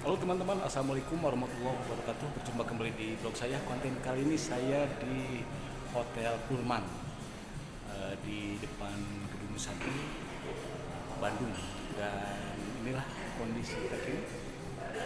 Halo teman-teman, Assalamualaikum warahmatullahi wabarakatuh. Berjumpa kembali di blog saya. Konten kali ini saya di Hotel Pullman di depan Gedung Sate, Bandung. Dan inilah kondisi terkini.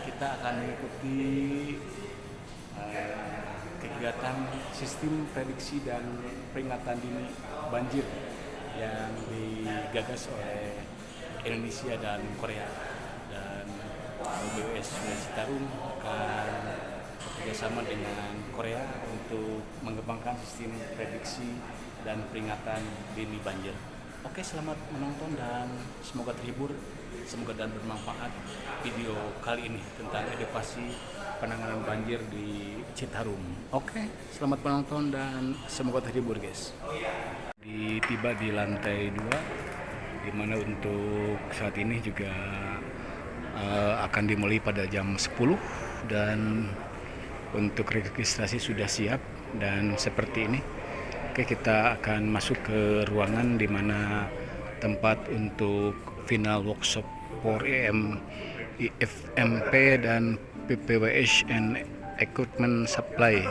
Kita akan mengikuti kegiatan sistem prediksi dan peringatan dini banjir yang digagas oleh Indonesia dan Korea. Dan BWS Citarum akan bekerjasama dengan Korea untuk mengembangkan sistem prediksi dan peringatan dini banjir. Oke, selamat menonton dan semoga terhibur, semoga dan bermanfaat video kali ini tentang edukasi penanganan banjir di Citarum. Oke, selamat menonton dan semoga terhibur, guys. Tiba di lantai 2, dimana untuk saat ini juga akan dimulai pada jam 10 dan untuk registrasi sudah siap dan seperti ini. Oke, kita akan masuk ke ruangan di mana tempat untuk final workshop for IFMP dan PPWS and Equipment Supply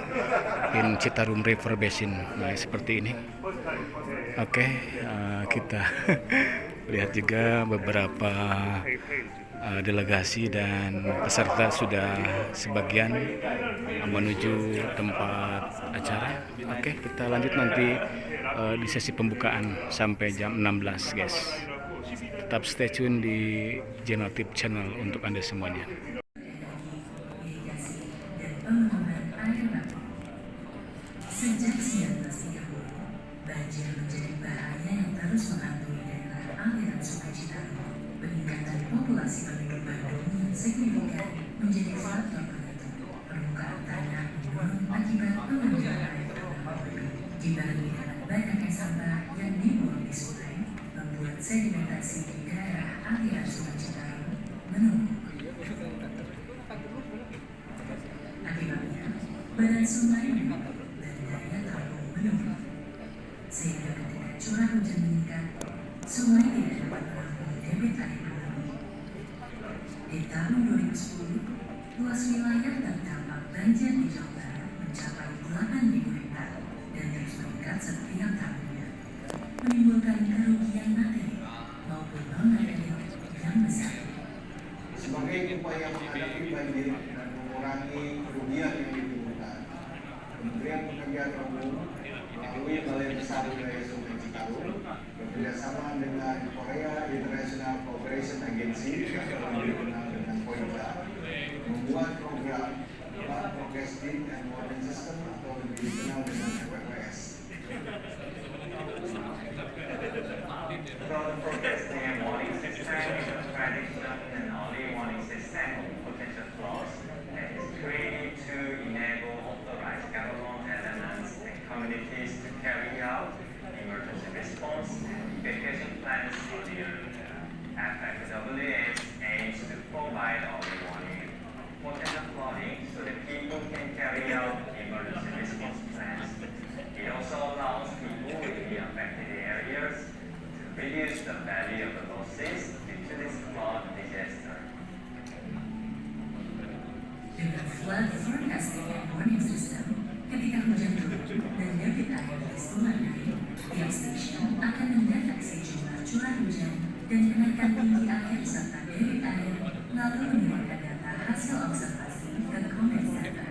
in Citarum River Basin. Nah, seperti ini. Oke, kita lihat juga beberapa delegasi dan peserta sudah sebagian menuju tempat acara. Oke, kita lanjut nanti di sesi pembukaan sampai jam 16, guys. Tetap stay tune di Genotip Channel untuk Anda semuanya. Sejak 1930, banjir menjadi bahaya yang terus menghantui daerah aliran Sungai Citarum. Peningkatan populasi penduduk Bandung yang signifikan menjadi faktor penentu. Permukaan tanah menurun akibat penambahan air tanah berlebih, dibarengi dengan banyaknya sampah yang dibuang di sungai, membuat sedimentasi di daerah aliran Sungai Citarum menumpuk. Akibatnya, badan sungai menumpuk dan daya tampung menurun, sehingga ketika curah hujan meningkat, sungai tidak dapat menampung debit air berlebih. Di tahun 2010, luas wilayah terdampak banjir di Jawa Barat mencapai 8.000 hektar dan terus meningkat setiap tahunnya, menimbulkan kerugian materi maupun non-material yang besar. Sebagai upaya menghadapi banjir dan mengurangi kerugian yang ditimbulkan, Kementerian Pekerjaan Umum melalui Balai Besar Wilayah Sungai Citarum bekerjasama dengan Korea International Cooperation Agency atau lebih dikenal dengan KOICA membuat program Broadcasting and Warning System atau lebih dikenal dengan PPWS. Broadcasting and warning system is a prediction and early warning system of potential floods that is created to enable authorized government elements and communities to carry out emergency response and evacuation plans earlier. FFWS aims to provide early warning of potential flooding so that people can carry out emergency response plans. It also allows people in the affected areas to reduce the value of the losses due to this flood disaster. Dengan flood forecasting and warning system, ketika hujan turun dan debit air di sungai naik, tiap stasiun akan mendeteksi jumlah curah hujan dan kenaikan tinggi air serta debit air, lalu mengirimkan data hasil observasi ke command center.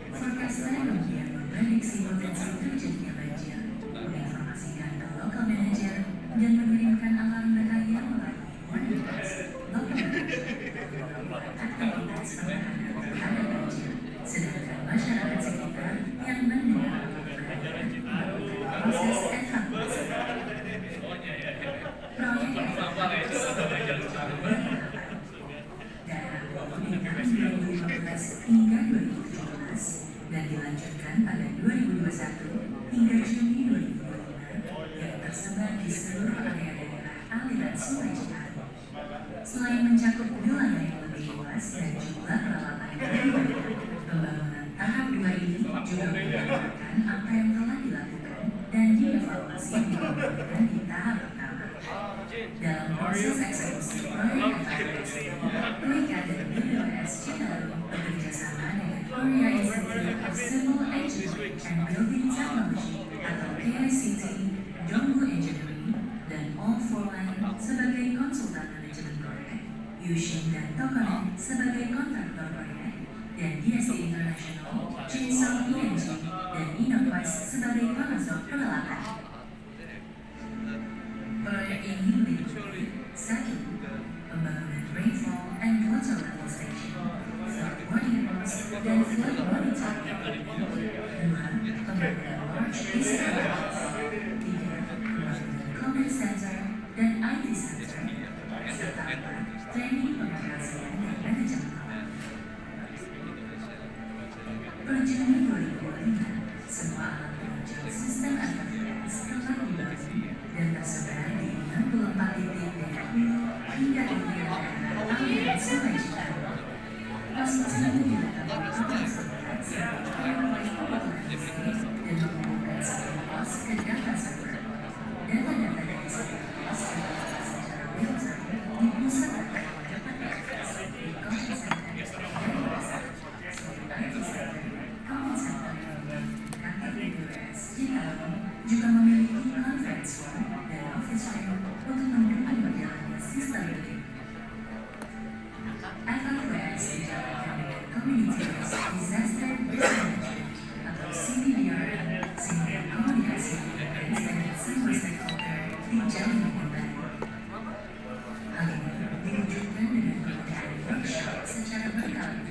Forecaster kemudian memprediksi potensi terjadinya banjir, menginformasikan ke local manager dan mengirimkan alarm bahaya melalui warning box, local manager, aktivitas penanganan terhadap banjir, sedangkan masyarakat sekitar yang mendengar melakukan proses evakuasi. Proyek evakuasi daerah Hulu di tahun 2015 hingga 2017 dan dilanjutkan pada 2021 hingga Juni 2025 yang tersebar di seluruh area daerah aliran Sungai Citarum. Selain mencakup wilayah yang lebih luas dan jumlah peralatan yang lebih banyak, pembangunan tahap 2 ini juga menggambarkan apa yang telah dilakukan dan dievaluasi yang dikembangkan di tahap pertama. Dalam proses eksekusi proyek evakuasi, POICA dan BWS Citarum of Civil Engineering and Building Technology atau KICT, Donggu Engineering, dan All For Land sebagai konsultan manajemen proyek, Yushin dan Tokonen sebagai kontraktor proyek, dan DSD International, Jinsung ENG, dan Inoquest sebagai pengasok penelatan. Proyek ini meliputi 1. Pembangunan rainfall and water level station, flood warning post, dan flood monitoring. 2. Pembangunan large base campus. 3. Pembangunan comment center dan IT center. Serta 4. Training pengoperasian dan manajemen. Per Juni 2005, semua alat penunjang sistem AVS telah dibangun dan tersebar di 64 titik dari hulu hingga ke daerah aliran Sungai Citarum. Proses ini dilakukan untuk sebagai memulai populasi dan menghubungkan satu pos ke data server. Data-data dari satu pos didapatkan secara real time dipusatkan pada AVS di contact center dan pasar sebagai IT center, contact center, kantor AWS Citarum juga memiliki conference room dan office room untuk mendukung berjalannya sistem ini. FAWS dijalankan dengan Community Based Disaster Risk Management atau CBDRM, sehingga komunikasi dengan semua stakeholder dijalin dengan baik. Hal ini diwujudkan dengan pengadaan workshop secara berkala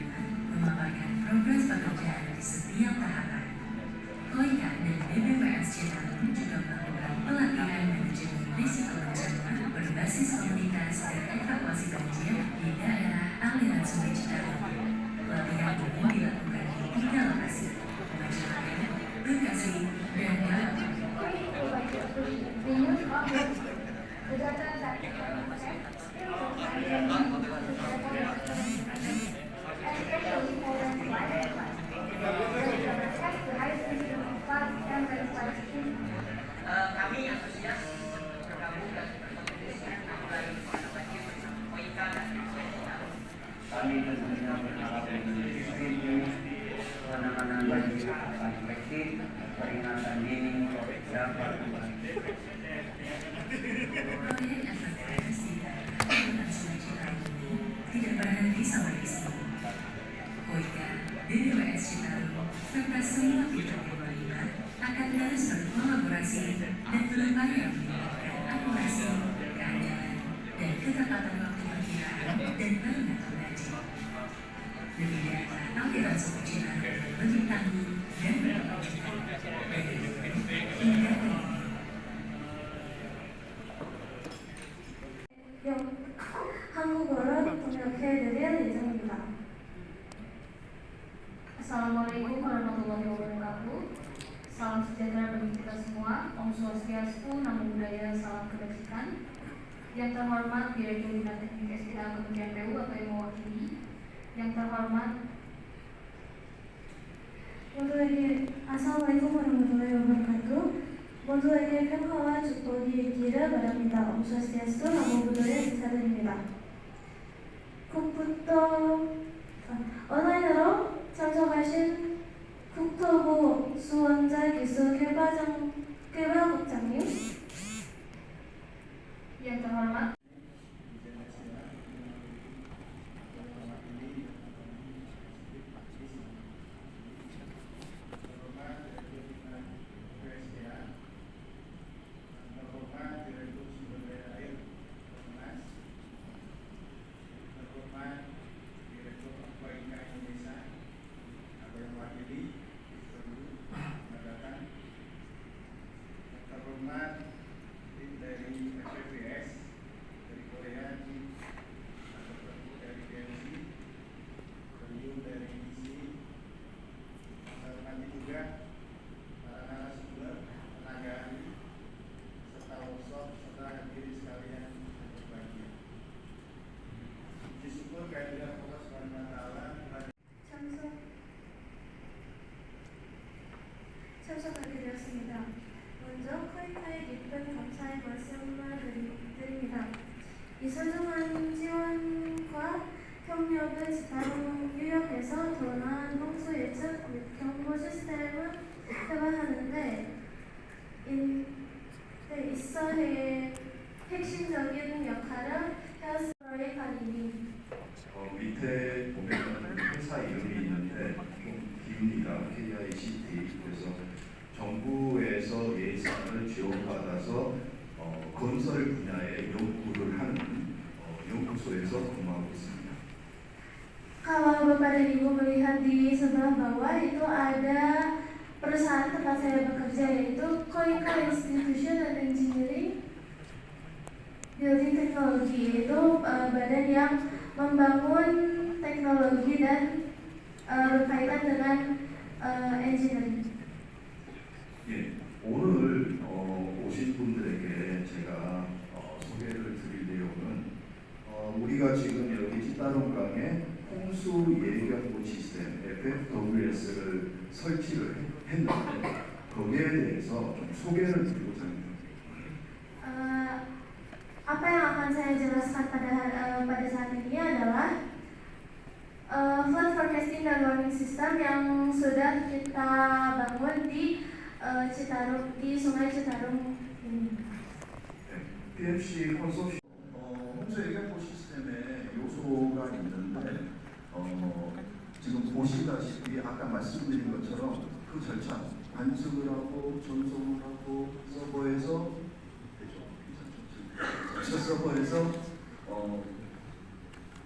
memaparkan progres pekerjaan di setiap tahapan. KOICA dan BBWS Citarum juga melakukan pelatihan manajemen risiko bencana berbasis komunitas dan evakuasi banjir di daerah aliran Sungai Citarum. Pelatihan ini dilakukan di 3 lokasi, Majalaya, Bekasi, dan Garut. Kami antusias bergabung dan berkontribusi untuk KOICA dan Kami tentunya berharap dengan sistem penanganan banjir akan efektif, peringatan dini dapat Proyek FAWS di daerah aliran Sungai Citarum ini tidak berhenti sampai di sini. KOICA, BBWS Citarum, serta semua pihak yang terlibat akan terus berkolaborasi dan berupaya meningkatkan akurasi, keadilan, dan ketepatan waktu perkiraan dan peringatan banjir. Lebih daerah aliran Sungai Citarum yang lebih tangguh dan berkelanjutan dari hulu hingga ke hilir. 한국어로 번역해드릴 예정입니다. Assalamualaikum warahmatullahi wabarakatuh. Salam sejahtera bagi kita semua. Om Swastiastu, Namo Buddhaya, salam kebajikan. Yang terhormat Direktur Bina Teknik SDA Kementerian PU atau yang mewakili. Yang terhormat 모두에게 Assalamualaikum warahmatullahi wabarakatuh. 모두에게 평화와 축복이 있기를 바랍니다. Om Swastiastu, Namo Buddhaya 인사드립니다. 온라인으로 참석하신 국토부 수원자 기수 교과국장님, yang terhormat 밑에 보면 회사 이름이 있는데 좀 깁니다. KICT. 그래서 정부에서 예산을 지원받아서 건설 분야에 연구를 하는 연구소에서 근무하고 있습니다. Kalau Bapak dan Ibu melihat di sebelah bawah itu ada perusahaan tempat saya bekerja, yaitu Koika Institution and Engineering Building Technology, yaitu badan yang membangun teknologi dan berkaitan dengan engineering. 예, 오늘 오신 분들에게 제가 소개를 드릴 내용은 우리가 지금 여기 찌따롱강에 홍수 예경보 시스템 FFWS를 설치를 했는데 거기에 대해서 좀 소개를 드리고자 합니다. Apa yang akan saya jelaskan pada saat ini adalah flood forecasting dan warning system yang sudah kita bangun di Citarum, di Sungai Citarum ini. PMC 컨소시엄 홍수 예경보 시스템의 요소가 있는데 지금 보시다시피 아까 말씀드린 것처럼 그 절차 관측을 하고 전송을 하고 서버에서 서버에서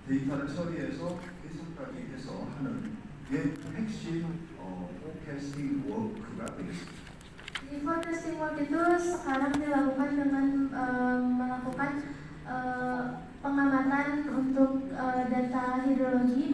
데이터를 처리해서 해석까지 해서 하는 게 핵심 포캐스팅 워크가 되겠습니다. Di forecasting work itu sekarang dilakukan dengan melakukan pengamatan untuk data hidrologi,